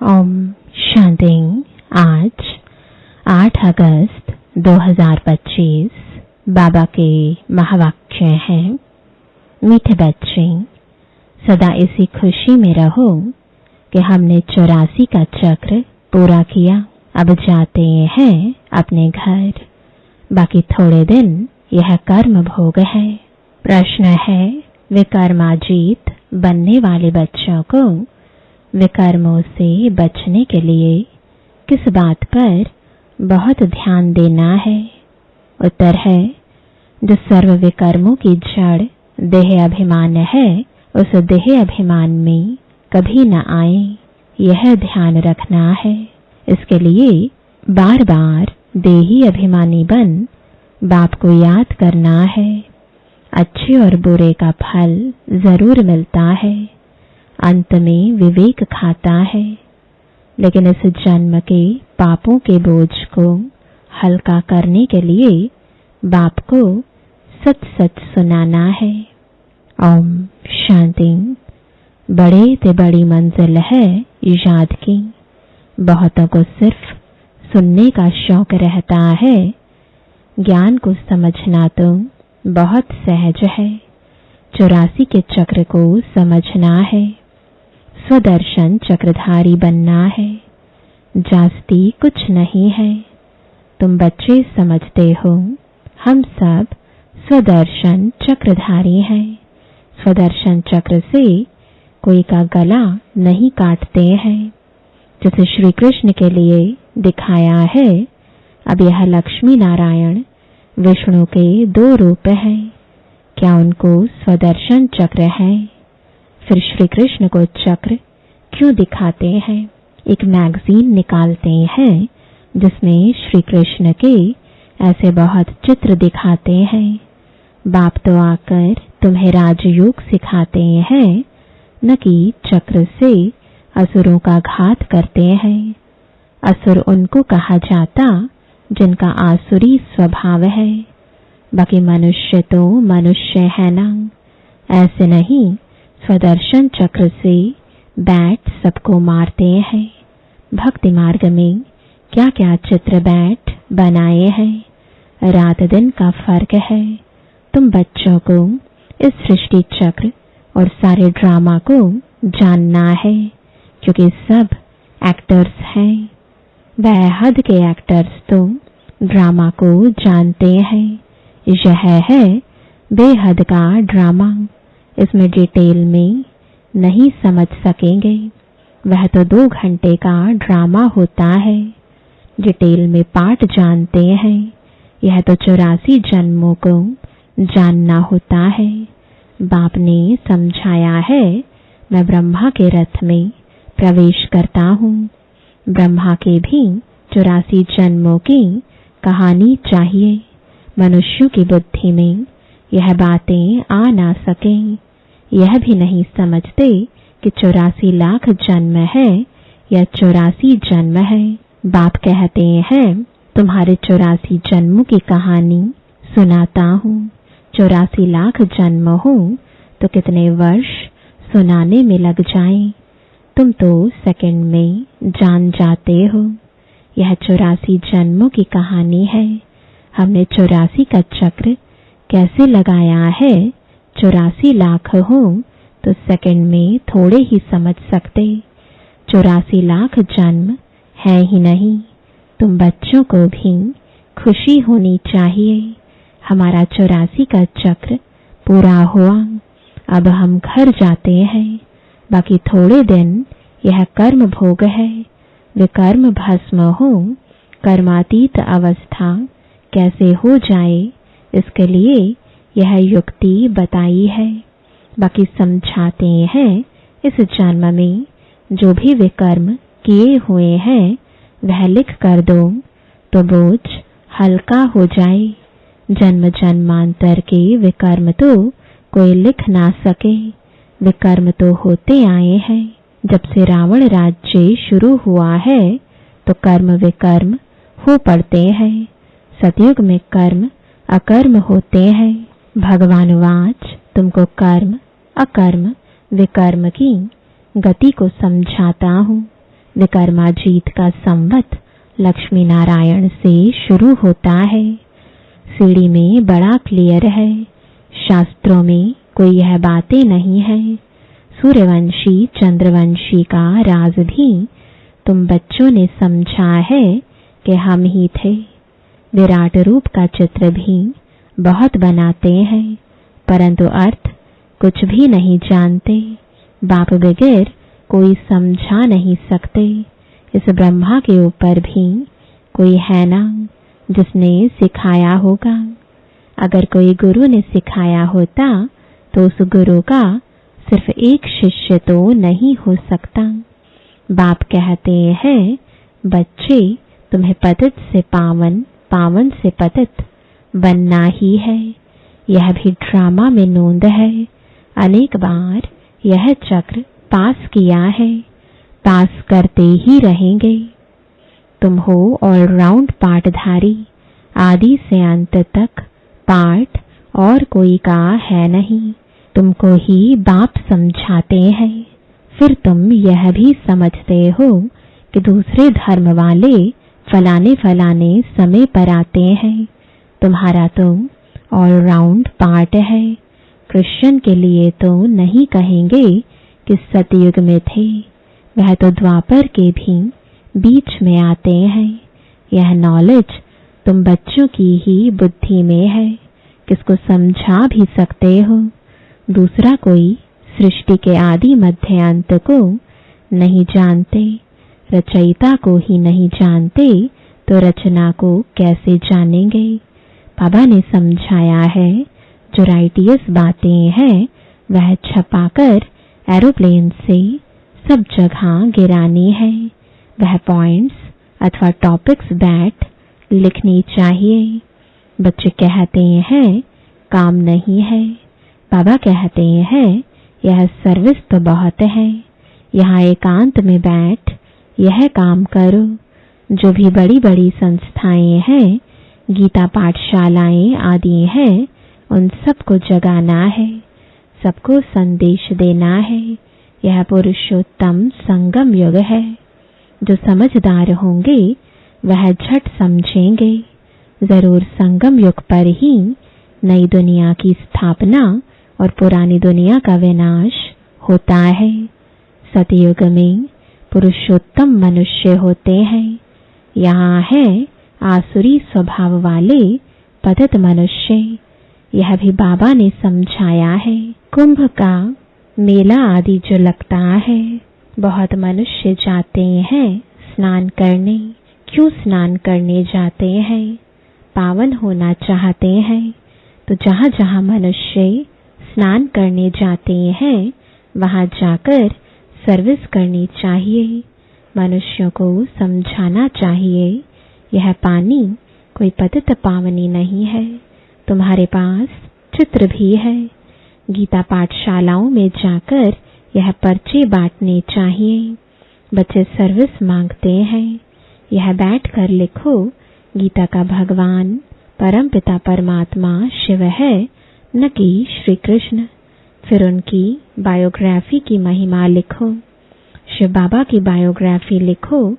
ओम शांति। आज 8 अगस्त 2025 बाबा के महावाक्य हैं, मीठे बच्चे सदा इसी खुशी में रहो कि हमने 84 का चक्र पूरा किया। अब जाते हैं अपने घर, बाकी थोड़े दिन यह कर्म भोग है। प्रश्न है, विकर्माजीत बनने वाले बच्चों को विकर्मों से बचने के लिए किस बात पर बहुत ध्यान देना है? उत्तर है, जो सर्व विकर्मों की जड़ देह अभिमान है, उस देह अभिमान में कभी न आए, यह ध्यान रखना है। इसके लिए बार बार देही अभिमानी बन बाप को याद करना है। अच्छे और बुरे का फल जरूर मिलता है, अंत में विवेक खाता है। लेकिन इस जन्म के पापों के बोझ को हल्का करने के लिए बाप को सच सच सुनाना है। ओम शांति। बड़े ते बड़ी मंजिल है याद की। बहुतों को सिर्फ सुनने का शौक रहता है, ज्ञान को समझना तो बहुत सहज है। 84 के चक्र को समझना है, स्वदर्शन चक्रधारी बनना है। जास्ती कुछ नहीं है। तुम बच्चे समझते हो, हम सब स्वदर्शन चक्रधारी हैं। स्वदर्शन चक्र से कोई का गला नहीं काटते हैं। जैसे श्री कृष्ण के लिए दिखाया है, अब यह लक्ष्मी नारायण विष्णु के 2 रूप हैं। क्या उनको स्वदर्शन चक्र है? फिर श्री कृष्ण को चक्र क्यों दिखाते हैं? एक मैगजीन निकालते हैं जिसमें श्री कृष्ण के ऐसे बहुत चित्र दिखाते हैं। बाप तो आकर तुम्हें राजयोग सिखाते हैं, न कि चक्र से असुरों का घात करते हैं। असुर उनको कहा जाता जिनका आसुरी स्वभाव है, बाकी मनुष्य तो मनुष्य है ना। ऐसे नहीं, स्वदर्शन चक्र से बैट सबको मारते हैं। भक्ति मार्ग में क्या क्या चित्र बैट बनाए हैं, रात दिन का फर्क है। तुम बच्चों को इस सृष्टि चक्र और सारे ड्रामा को जानना है, क्योंकि सब एक्टर्स हैं। बेहद के एक्टर्स तो ड्रामा को जानते हैं। यह है बेहद का ड्रामा। इसमें डिटेल में नहीं समझ सकेंगे। वह तो 2 घंटे का ड्रामा होता है। डिटेल में पाठ जानते हैं। यह तो 84 जन्मों को जानना होता है। बाप ने समझाया है, मैं ब्रह्मा के रथ में प्रवेश करता हूँ। ब्रह्मा के भी 84 जन्मों की कहानी चाहिए। मनुष्यों की बुद्धि में यह बातें आ ना सकें। यह भी नहीं समझते कि 84 लाख जन्म है या 84 जन्म है। बाप कहते हैं, तुम्हारे 84 जन्मों की कहानी सुनाता हूँ। 84 लाख जन्म हो तो कितने वर्ष सुनाने में लग जाएं। तुम तो सेकंड में जान जाते हो। यह 84 जन्मों की कहानी है। हमने 84 का चक्र कैसे लगाया है। 84 लाख हो तो सेकंड में थोड़े ही समझ सकते। 84 लाख जन्म है ही नहीं। तुम बच्चों को भी खुशी होनी चाहिए। हमारा 84 का चक्र पूरा हुआ। अब हम घर जाते हैं। बाकी थोड़े दिन यह कर्म भोग है। विकर्म भस्म हो, कर्मातीत अवस्था कैसे हो जाए, इसके लिए यह युक्ति बताई है। बाकी समझाते हैं, इस जन्म में जो भी विकर्म किए हुए हैं वह लिख कर दो तो बोझ हल्का हो जाए। जन्म जन्मांतर के विकर्म तो कोई लिख ना सके। विकर्म तो होते आए हैं। जब से रावण राज्य शुरू हुआ है तो कर्म विकर्म हो पड़ते हैं। सतयुग में कर्म अकर्म होते हैं। भगवान वाच तुमको कर्म अकर्म विकर्म की गति को समझाता हूँ। विक्रमाजीत का संवत लक्ष्मी नारायण से शुरू होता है। सीढ़ी में बड़ा क्लियर है, शास्त्रों में कोई यह बातें नहीं है। सूर्यवंशी चंद्रवंशी का राज भी तुम बच्चों ने समझा है कि हम ही थे। विराट रूप का चित्र भी बहुत बनाते हैं, परंतु अर्थ कुछ भी नहीं जानते। बाप बगैर कोई समझा नहीं सकते। इस ब्रह्मा के ऊपर भी कोई है ना जिसने सिखाया होगा। अगर कोई गुरु ने सिखाया होता तो उस गुरु का सिर्फ एक शिष्य तो नहीं हो सकता। बाप कहते हैं, बच्चे तुम्हें पतित से पावन, पावन से पतित बनना ही है। यह भी ड्रामा में नोंद है। अनेक बार यह चक्र पास किया है, पास करते ही रहेंगे। तुम हो ऑलराउंड पाठधारी, आदि से अंत तक पाठ और कोई का है नहीं। तुमको ही बाप समझाते हैं। फिर तुम यह भी समझते हो कि दूसरे धर्म वाले फलाने फलाने समय पर आते हैं। तुम्हारा तो ऑलराउंड पार्ट है। क्रिश्चियन के लिए तो नहीं कहेंगे कि सतयुग में थे, वह तो द्वापर के भी बीच में आते हैं। यह नॉलेज तुम बच्चों की ही बुद्धि में है। किसको समझा भी सकते हो। दूसरा कोई सृष्टि के आदि मध्य अंत को नहीं जानते। रचयिता को ही नहीं जानते तो रचना को कैसे जानेंगे। बाबा ने समझाया है, जो राइटियस बातें हैं वह छपाकर एरोप्लेन से सब जगह गिरानी है। वह पॉइंट्स अथवा टॉपिक्स बैठ लिखनी चाहिए। बच्चे कहते हैं काम नहीं है। बाबा कहते हैं यह सर्विस तो बहुत है। यहाँ एकांत में बैठ यह काम करो। जो भी बड़ी बड़ी संस्थाएं हैं, गीता पाठशालाएं आदि हैं, उन सबको जगाना है, सबको संदेश देना है। यह पुरुषोत्तम संगम युग है। जो समझदार होंगे वह झट समझेंगे। जरूर संगम युग पर ही नई दुनिया की स्थापना और पुरानी दुनिया का विनाश होता है। सतयुग में पुरुषोत्तम मनुष्य होते हैं। यहाँ है आसुरी स्वभाव वाले पतित मनुष्य। यह भी बाबा ने समझाया है। कुंभ का मेला आदि जो लगता है, बहुत मनुष्य जाते हैं स्नान करने। क्यों स्नान करने जाते हैं? पावन होना चाहते हैं। तो जहाँ जहाँ मनुष्य स्नान करने जाते हैं वहाँ जाकर सर्विस करनी चाहिए। मनुष्यों को समझाना चाहिए यह पानी कोई पतित पावनी नहीं है। तुम्हारे पास चित्र भी है। गीता पाठशालाओं में जाकर यह पर्चे बांटने चाहिए। बच्चे सर्विस मांगते हैं। यह बैठकर लिखो, गीता का भगवान परमपिता परमात्मा शिव है, न कि श्री कृष्ण। फिर उनकी बायोग्राफी की महिमा लिखो। शिव बाबा की बायोग्राफी लिखो।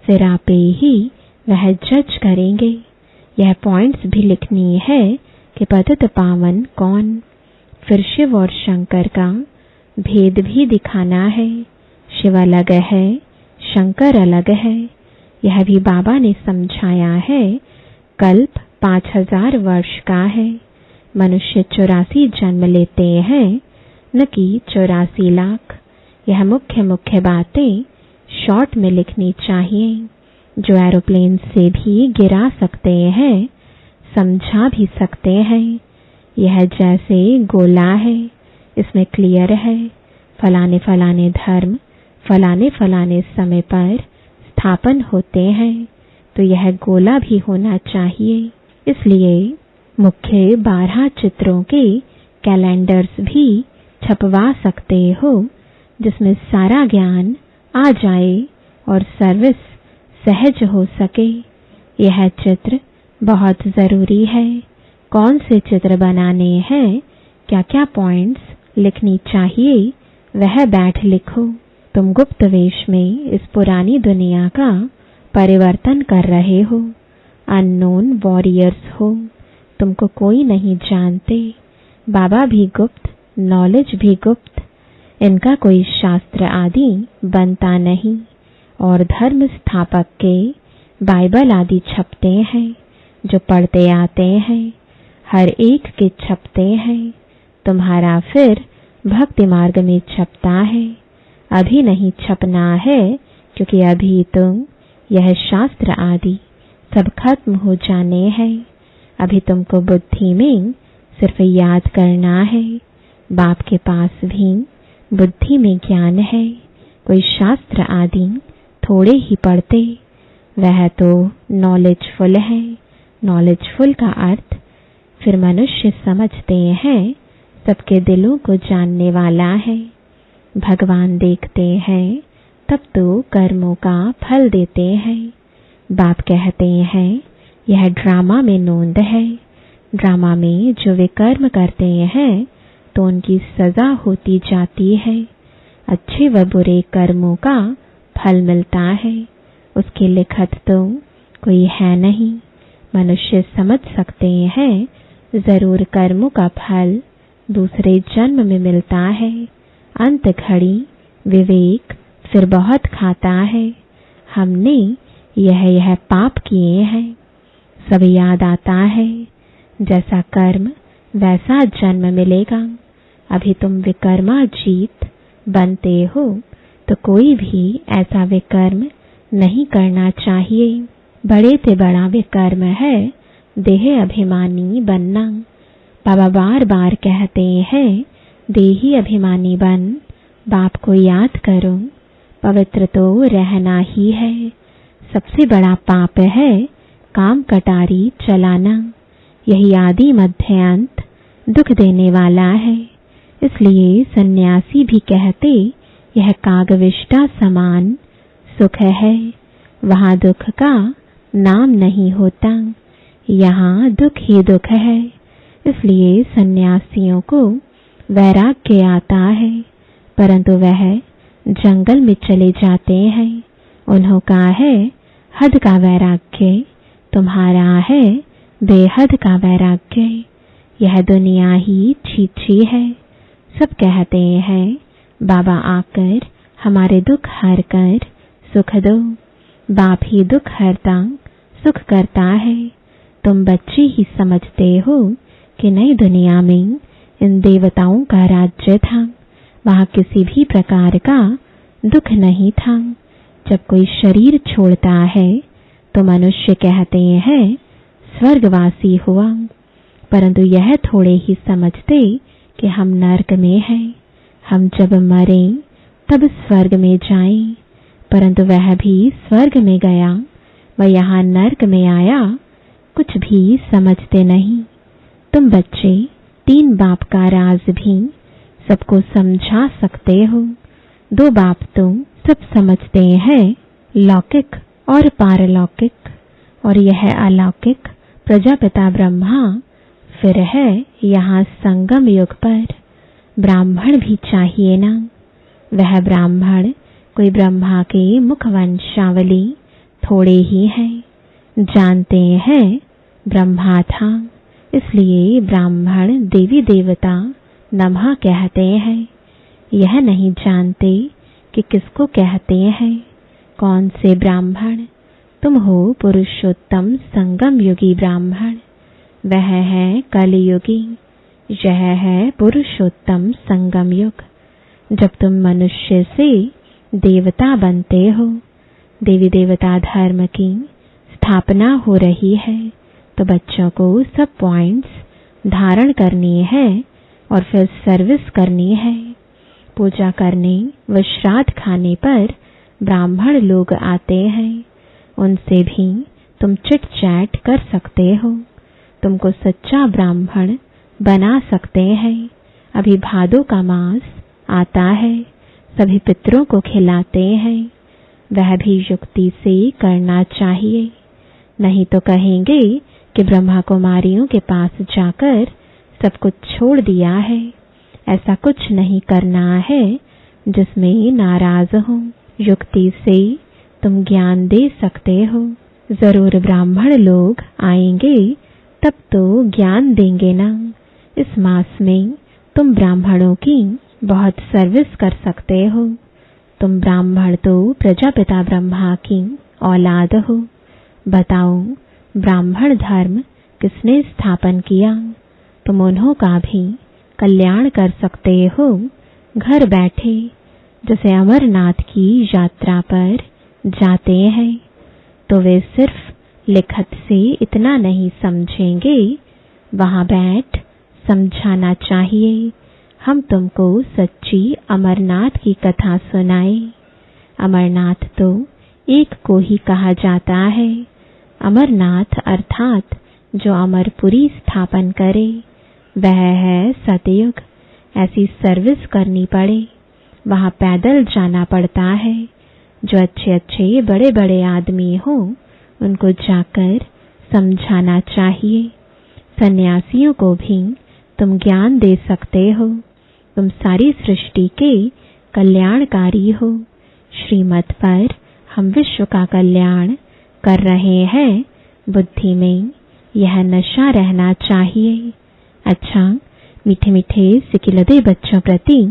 फिर आप ही वह जज करेंगे। यह पॉइंट्स भी लिखनी है कि पतित पावन कौन। फिर शिव और शंकर का भेद भी दिखाना है। शिव अलग है, शंकर अलग है। यह भी बाबा ने समझाया है। कल्प 5000 वर्ष का है। मनुष्य 84 जन्म लेते हैं, न कि 84 लाख। यह मुख्य मुख्य बातें शॉर्ट में लिखनी चाहिए। जो एरोप्लेन से भी गिरा सकते हैं, समझा भी सकते हैं। यह जैसे गोला है, इसमें क्लियर है फलाने फलाने धर्म फलाने फलाने समय पर स्थापन होते हैं। तो यह गोला भी होना चाहिए। इसलिए मुख्य 12 चित्रों के कैलेंडर्स भी छपवा सकते हो, जिसमें सारा ज्ञान आ जाए और सर्विस सहज हो सके। यह चित्र बहुत जरूरी है। कौन से चित्र बनाने हैं, क्या क्या पॉइंट्स लिखनी चाहिए, वह बैठ लिखो। तुम गुप्त वेश में इस पुरानी दुनिया का परिवर्तन कर रहे हो। अननोन वॉरियर्स हो, तुमको कोई नहीं जानते। बाबा भी गुप्त, नॉलेज भी गुप्त। इनका कोई शास्त्र आदि बनता नहीं और धर्म स्थापक के बाइबल आदि छपते हैं जो पढ़ते आते हैं, हर एक के छपते हैं। तुम्हारा फिर भक्ति मार्ग में छपता है। अभी नहीं छपना है, क्योंकि अभी तुम यह शास्त्र आदि सब खत्म हो जाने हैं। अभी तुमको बुद्धि में सिर्फ याद करना है। बाप के पास भी बुद्धि में ज्ञान है। कोई शास्त्र आदि थोड़े ही पढ़ते, वह तो नॉलेजफुल है। नॉलेजफुल का अर्थ फिर मनुष्य समझते हैं सबके दिलों को जानने वाला है। भगवान देखते हैं तब तो कर्मों का फल देते हैं। बाप कहते हैं यह ड्रामा में नोंद है। ड्रामा में जो वे कर्म करते हैं तो उनकी सजा होती जाती है। अच्छे व बुरे कर्मों का फल मिलता है। उसकी लिखत तो कोई है नहीं। मनुष्य समझ सकते हैं जरूर कर्मों का फल दूसरे जन्म में मिलता है। अंत घड़ी विवेक फिर बहुत खाता है। हमने यह पाप किए हैं, सब याद आता है। जैसा कर्म वैसा जन्म मिलेगा। अभी तुम विकर्मा जीत बनते हो तो कोई भी ऐसा विकर्म नहीं करना चाहिए। बड़े से बड़ा विकर्म है देह अभिमानी बनना। बाबा बार बार कहते हैं देही अभिमानी बन, बाप को याद करो। पवित्र तो रहना ही है। सबसे बड़ा पाप है काम कटारी चलाना। यही आदि मध्य अंत दुख देने वाला है। इसलिए सन्यासी भी कहते यह कागविष्टा समान सुख है। वहाँ दुख का नाम नहीं होता, यहाँ दुख ही दुख है। इसलिए सन्यासियों को वैराग्य आता है, परंतु वह जंगल में चले जाते हैं। उन्हों का है हद का वैराग्य, तुम्हारा है बेहद का वैराग्य। यह दुनिया ही छीछी है। सब कहते हैं बाबा आकर हमारे दुख हर कर सुख दो। बाप ही दुख हरता सुख करता है। तुम बच्चे ही समझते हो कि नई दुनिया में इन देवताओं का राज्य था। वहाँ किसी भी प्रकार का दुख नहीं था। जब कोई शरीर छोड़ता है तो मनुष्य कहते हैं स्वर्गवासी हुआ, परंतु यह थोड़े ही समझते कि हम नरक में हैं। हम जब मरें तब स्वर्ग में जाएं, परंतु वह भी स्वर्ग में गया व यहाँ नरक में आया, कुछ भी समझते नहीं। तुम बच्चे 3 बाप का राज भी सबको समझा सकते हो। 2 बाप तो सब समझते हैं, लौकिक और पारलौकिक, और यह अलौकिक प्रजापिता ब्रह्मा फिर है यहाँ संगम युग पर। ब्राह्मण भी चाहिए ना। वह ब्राह्मण कोई ब्रह्मा के मुख वंशावली थोड़े ही हैं। जानते हैं ब्रह्मा था, इसलिए ब्राह्मण देवी देवता नमः कहते हैं। यह नहीं जानते कि किसको कहते हैं। कौन से ब्राह्मण? तुम हो पुरुषोत्तम संगम युगी ब्राह्मण। वह है कलयुगी, यह है पुरुषोत्तम संगम युग। जब तुम मनुष्य से देवता बनते हो, देवी देवता धर्म की स्थापना हो रही है, तो बच्चों को सब पॉइंट्स धारण करनी है और फिर सर्विस करनी है। पूजा करने व श्राद्ध खाने पर ब्राह्मण लोग आते हैं। उनसे भी तुम चिट चैट कर सकते हो। तुमको सच्चा ब्राह्मण बना सकते हैं। अभी भादों का मास आता है, सभी पितरों को खिलाते हैं। वह भी युक्ति से करना चाहिए, नहीं तो कहेंगे कि ब्रह्मा कुमारियों के पास जाकर सब कुछ छोड़ दिया है। ऐसा कुछ नहीं करना है। जिसमें नाराज हो। युक्ति से तुम ज्ञान दे सकते हो। जरूर ब्राह्मण लोग आएंगे तब तो ज्ञान देंगे ना। इस मास में तुम ब्राह्मणों की बहुत सर्विस कर सकते हो। तुम ब्राह्मण तो प्रजापिता ब्रह्मा की औलाद हो। बताओ, ब्राह्मण धर्म किसने स्थापन किया? तुम उन्हों का भी कल्याण कर सकते हो घर बैठे। जैसे अमरनाथ की यात्रा पर जाते हैं तो वे सिर्फ लिखत से इतना नहीं समझेंगे, वहां बैठ समझाना चाहिए। हम तुमको सच्ची अमरनाथ की कथा सुनाए। अमरनाथ तो एक को ही कहा जाता है। अमरनाथ अर्थात जो अमरपुरी स्थापन करे, वह है सतयुग। ऐसी सर्विस करनी पड़े, वहां पैदल जाना पड़ता है। जो अच्छे अच्छे बड़े बड़े आदमी हो, उनको जाकर समझाना चाहिए। सन्यासियों को भी तुम ज्ञान दे सकते हो। तुम सारी सृष्टि के कल्याणकारी हो। श्रीमत पर हम विश्व का कल्याण कर रहे हैं। बुद्धि में यह नशा रहना चाहिए। अच्छा, मीठे मीठे सिकिलदे बच्चों प्रति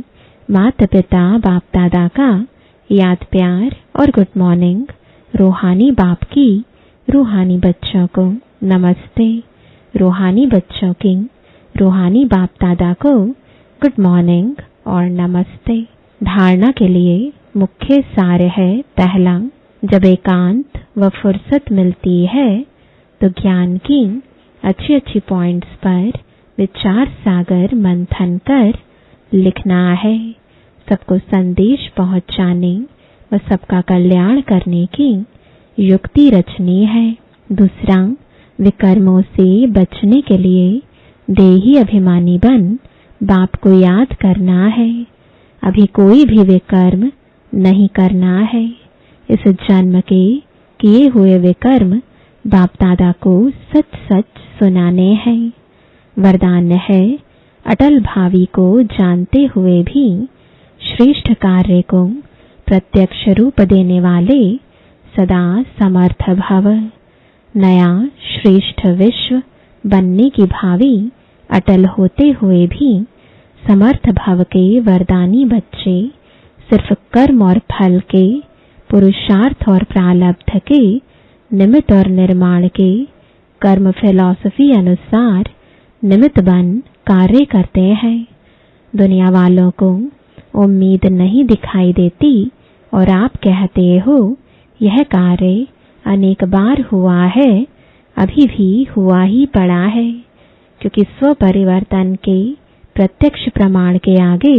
माता पिता बाप दादा का याद प्यार और गुड मॉर्निंग। रूहानी बाप की रूहानी बच्चों को नमस्ते। रूहानी बच्चों की रूहानी बाप दादा को गुड मॉर्निंग और नमस्ते। धारणा के लिए मुख्य सार है, पहला, जब एकांत व फुर्सत मिलती है तो ज्ञान की अच्छी अच्छी पॉइंट्स पर विचार सागर मंथन कर लिखना है। सबको संदेश पहुंचाने व सबका कल्याण करने की युक्ति रचनी है। दूसरा, विकर्मों से बचने के लिए देही अभिमानी बन बाप को याद करना है। अभी कोई भी विकर्म नहीं करना है। इस जन्म के किए हुए विकर्म बाप दादा को सच सच सुनाने हैं। वरदान है, अटल भावी को जानते हुए भी श्रेष्ठ कार्य को प्रत्यक्ष रूप देने वाले सदा समर्थ भव। नया श्रेष्ठ विश्व बनने की भावी अटल होते हुए भी समर्थ भव के वरदानी बच्चे सिर्फ कर्म और फल के, पुरुषार्थ और प्रारब्ध के, निमित्त और निर्माण के, कर्म फिलॉसफी अनुसार निमित्त बन कार्य करते हैं। दुनिया वालों को उम्मीद नहीं दिखाई देती और आप कहते हो यह कार्य अनेक बार हुआ है, अभी भी हुआ ही पड़ा है, क्योंकि स्व परिवर्तन के प्रत्यक्ष प्रमाण के आगे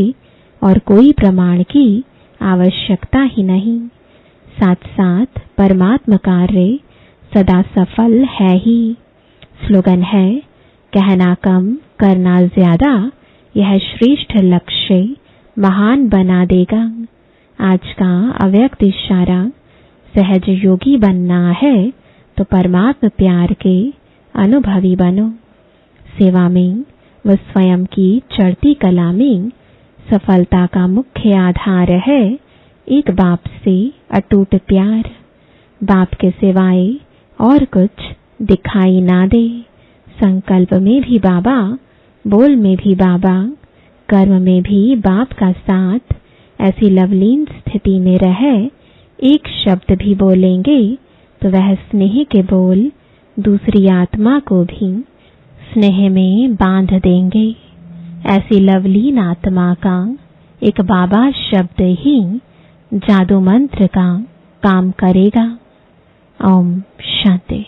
और कोई प्रमाण की आवश्यकता ही नहीं। साथ साथ परमात्म कार्य सदा सफल है ही। स्लोगन है, कहना कम करना ज्यादा, यह श्रेष्ठ लक्ष्य महान बना देगा। आज का अव्यक्त इशारा, सहज योगी बनना है तो परमात्म प्यार के अनुभवी बनो। सेवा में व स्वयं की चढ़ती कला में सफलता का मुख्य आधार है एक बाप से अटूट प्यार। बाप के सिवाय और कुछ दिखाई ना दे। संकल्प में भी बाबा, बोल में भी बाबा, कर्म में भी बाप का साथ। ऐसी लवलीन स्थिति में रहे, एक शब्द भी बोलेंगे तो वह स्नेह के बोल दूसरी आत्मा को भी स्नेह में बांध देंगे। ऐसी लवलीन आत्मा का एक बाबा शब्द ही जादू मंत्र का काम करेगा। ओम शांति।